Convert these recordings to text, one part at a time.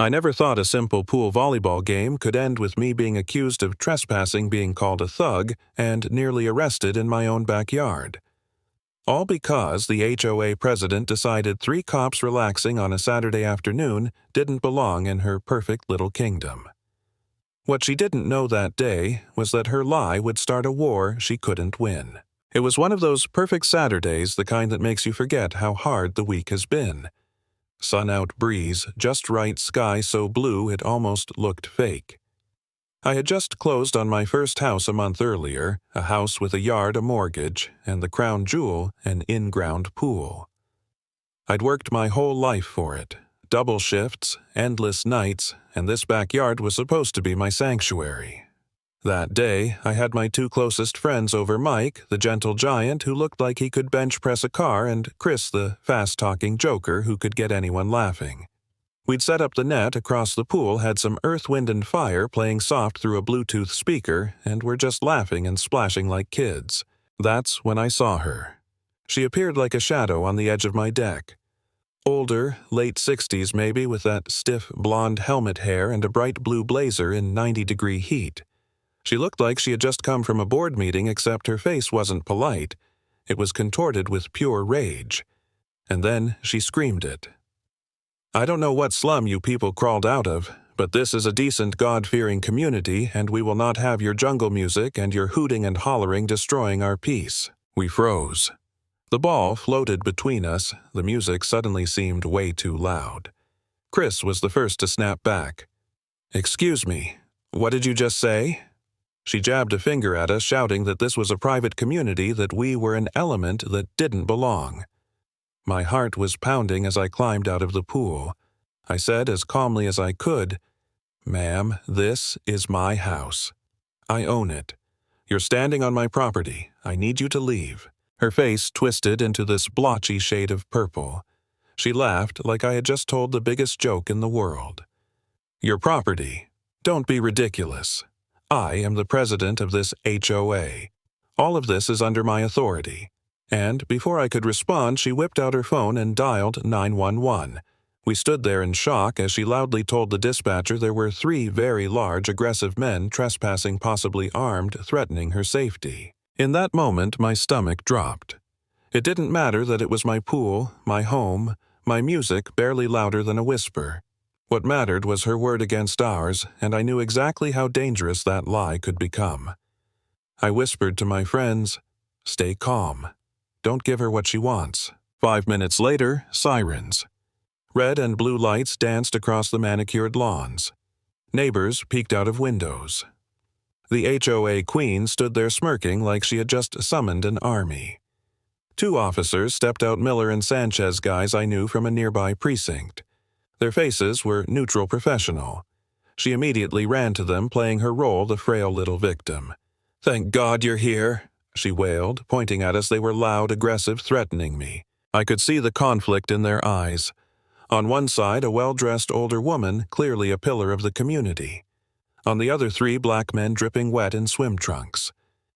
I never thought a simple pool volleyball game could end with me being accused of trespassing, being called a thug, and nearly arrested in my own backyard. All because the HOA president decided 3 cops relaxing on a Saturday afternoon didn't belong in her perfect little kingdom. What she didn't know that day was that her lie would start a war she couldn't win. It was one of those perfect Saturdays, the kind that makes you forget how hard the week has been. Sun out breeze, just right sky so blue it almost looked fake. I had just closed on my first house a month earlier, a house with a yard, a mortgage, and the crown jewel, an in-ground pool. I'd worked my whole life for it. Double shifts, endless nights, and this backyard was supposed to be my sanctuary. That day, I had my 2 closest friends over, Mike, the gentle giant who looked like he could bench press a car, and Chris, the fast-talking joker who could get anyone laughing. We'd set up the net across the pool, had some Earth, Wind & Fire playing soft through a Bluetooth speaker, and were just laughing and splashing like kids. That's when I saw her. She appeared like a shadow on the edge of my deck. Older, late 60s maybe, with that stiff blonde helmet hair and a bright blue blazer in 90-degree heat. She looked like she had just come from a board meeting, except her face wasn't polite. It was contorted with pure rage. And then she screamed it. I don't know what slum you people crawled out of, but this is a decent, God-fearing community, and we will not have your jungle music and your hooting and hollering destroying our peace. We froze. The ball floated between us. The music suddenly seemed way too loud. Chris was the first to snap back. "Excuse me, what did you just say?" She jabbed a finger at us, shouting that this was a private community, that we were an element that didn't belong. My heart was pounding as I climbed out of the pool. I said as calmly as I could, "Ma'am, this is my house. I own it. You're standing on my property. I need you to leave." Her face twisted into this blotchy shade of purple. She laughed like I had just told the biggest joke in the world. "Your property? Don't be ridiculous. I am the president of this HOA. All of this is under my authority." And before I could respond, she whipped out her phone and dialed 911. We stood there in shock as she loudly told the dispatcher there were 3 very large, aggressive men trespassing, possibly armed, threatening her safety. In that moment, my stomach dropped. It didn't matter that it was my pool, my home, my music barely louder than a whisper. What mattered was her word against ours, and I knew exactly how dangerous that lie could become. I whispered to my friends, "Stay calm. Don't give her what she wants." 5 minutes later, sirens. Red and blue lights danced across the manicured lawns. Neighbors peeked out of windows. The HOA queen stood there smirking like she had just summoned an army. 2 officers stepped out, Miller and Sanchez, guys I knew from a nearby precinct. Their faces were neutral, professional. She immediately ran to them, playing her role, the frail little victim. "Thank God you're here," she wailed, pointing at us. They were loud, aggressive, threatening me. I could see the conflict in their eyes. On one side, a well-dressed older woman, clearly a pillar of the community. On the other, 3 black men dripping wet in swim trunks.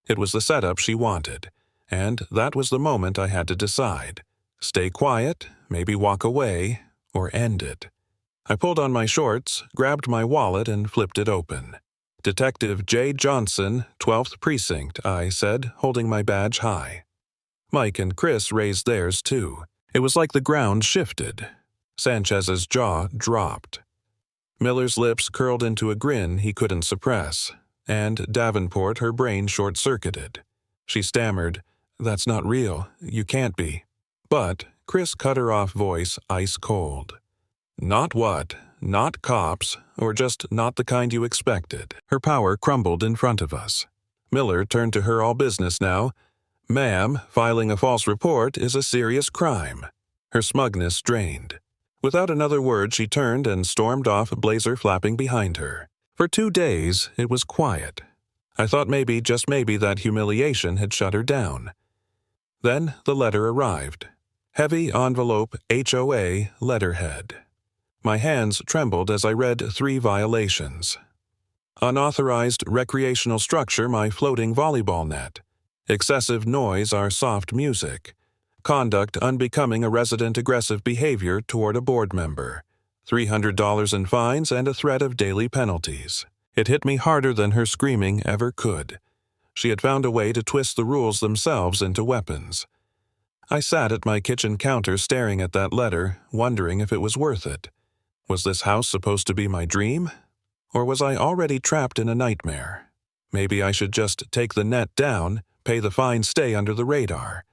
It was the setup she wanted, and that was the moment I had to decide. Stay quiet, maybe walk away, or end it. I pulled on my shorts, grabbed my wallet, and flipped it open. "Detective J. Johnson, 12th Precinct," I said, holding my badge high. Mike and Chris raised theirs too. It was like the ground shifted. Sanchez's jaw dropped. Miller's lips curled into a grin he couldn't suppress, and Davenport, her brain short-circuited. She stammered, "That's not real. You can't be." But Chris cut her off, voice ice cold. "Not what? Not cops, or just not the kind you expected." Her power crumbled in front of us. Miller turned to her, all business now. "Ma'am, filing a false report is a serious crime." Her smugness drained. Without another word, she turned and stormed off, blazer flapping behind her. For 2 days, it was quiet. I thought maybe, just maybe, that humiliation had shut her down. Then the letter arrived. Heavy envelope, HOA, letterhead. My hands trembled as I read 3 violations. Unauthorized recreational structure, my floating volleyball net. Excessive noise, our soft music. Conduct unbecoming a resident, aggressive behavior toward a board member. $300 in fines and a threat of daily penalties. It hit me harder than her screaming ever could. She had found a way to twist the rules themselves into weapons. I sat at my kitchen counter staring at that letter, wondering if it was worth it. Was this house supposed to be my dream? Or was I already trapped in a nightmare? Maybe I should just take the net down, pay the fine, stay under the radar.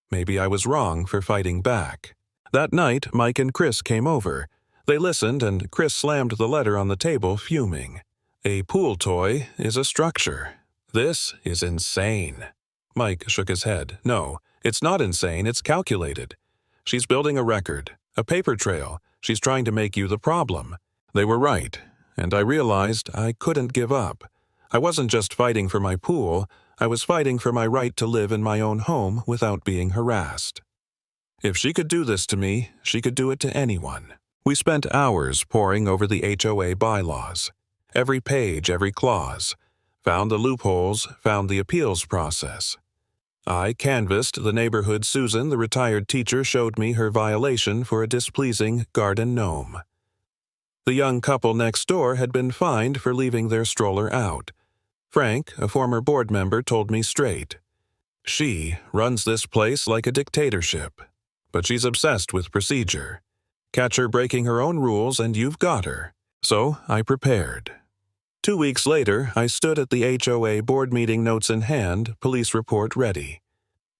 Maybe I was wrong for fighting back. That night, Mike and Chris came over. They listened, and Chris slammed the letter on the table, fuming. A pool toy is a structure. This is insane. Mike shook his head. No, it's not insane, it's calculated. She's building a record, a paper trail. She's trying to make you the problem. They were right, and I realized I couldn't give up. I wasn't just fighting for my pool, I was fighting for my right to live in my own home without being harassed. If she could do this to me, she could do it to anyone. We spent hours poring over the HOA bylaws. Every page, every clause. Found the loopholes, found the appeals process. I canvassed the neighborhood. Susan, the retired teacher, showed me her violation for a displeasing garden gnome. The young couple next door had been fined for leaving their stroller out. Frank, a former board member, told me straight. She runs this place like a dictatorship, but she's obsessed with procedure. Catch her breaking her own rules and you've got her. So I prepared. 2 weeks later, I stood at the HOA board meeting, notes in hand, police report ready.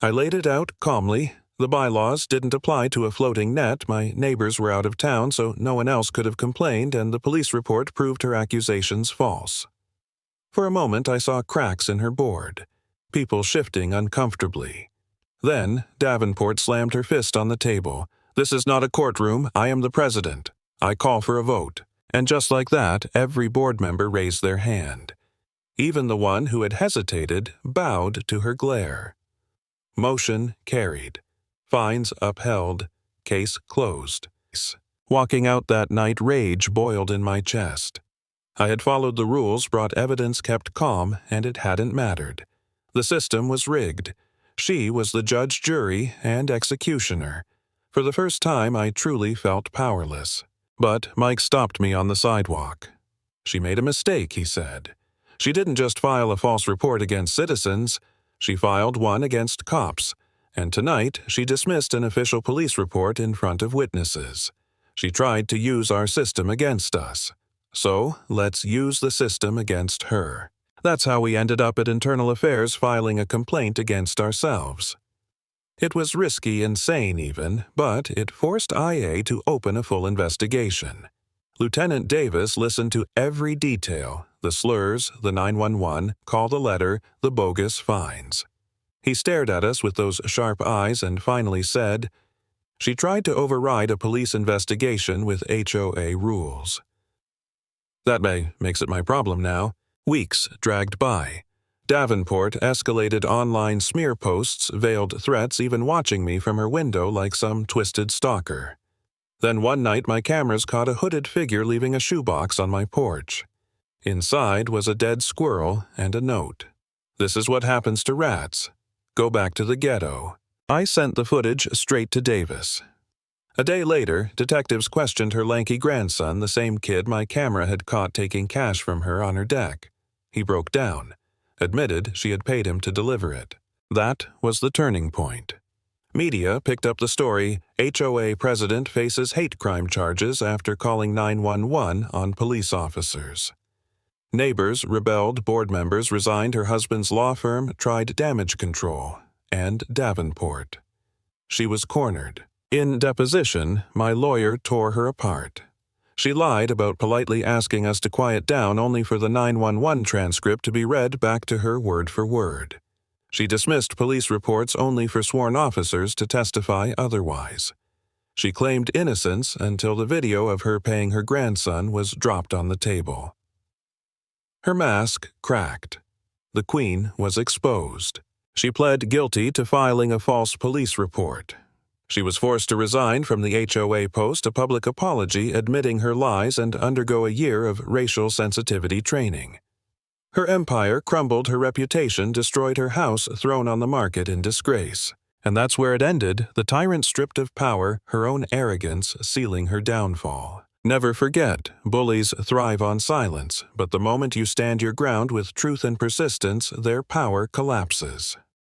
I laid it out calmly. The bylaws didn't apply to a floating net. My neighbors were out of town, so no one else could have complained, and the police report proved her accusations false. For a moment, I saw cracks in her board, people shifting uncomfortably. Then, Davenport slammed her fist on the table. This is not a courtroom. I am the president. I call for a vote. And just like that, every board member raised their hand. Even the one who had hesitated bowed to her glare. Motion carried. Fines upheld. Case closed. Walking out that night, rage boiled in my chest. I had followed the rules, brought evidence, kept calm, and it hadn't mattered. The system was rigged. She was the judge, jury, and executioner. For the first time, I truly felt powerless. But Mike stopped me on the sidewalk. She made a mistake, he said. She didn't just file a false report against citizens, she filed one against cops. And tonight, she dismissed an official police report in front of witnesses. She tried to use our system against us. So, let's use the system against her. That's how we ended up at Internal Affairs filing a complaint against ourselves. It was risky, insane even, but it forced IA to open a full investigation. Lieutenant Davis listened to every detail, the slurs, the 911, call the letter, the bogus fines. He stared at us with those sharp eyes and finally said, "She tried to override a police investigation with HOA rules." That makes it my problem now. Weeks dragged by. Davenport escalated online smear posts, veiled threats, even watching me from her window like some twisted stalker. Then one night my cameras caught a hooded figure leaving a shoebox on my porch. Inside was a dead squirrel and a note. "This is what happens to rats. Go back to the ghetto." I sent the footage straight to Davis. A day later, detectives questioned her lanky grandson, the same kid my camera had caught taking cash from her on her deck. He broke down. Admitted she had paid him to deliver it. That was the turning point. Media picked up the story, HOA president faces hate crime charges after calling 911 on police officers. Neighbors rebelled, board members resigned, her husband's law firm tried damage control, and Davenport. She was cornered. In deposition, my lawyer tore her apart. She lied about politely asking us to quiet down only for the 911 transcript to be read back to her word for word. She dismissed police reports only for sworn officers to testify otherwise. She claimed innocence until the video of her paying her grandson was dropped on the table. Her mask cracked. The Queen was exposed. She pled guilty to filing a false police report. She was forced to resign from the HOA post, a public apology admitting her lies, and undergo a year of racial sensitivity training. Her empire crumbled, her reputation destroyed, her house thrown on the market in disgrace. And that's where it ended, the tyrant stripped of power, her own arrogance sealing her downfall. Never forget, bullies thrive on silence, but the moment you stand your ground with truth and persistence, their power collapses.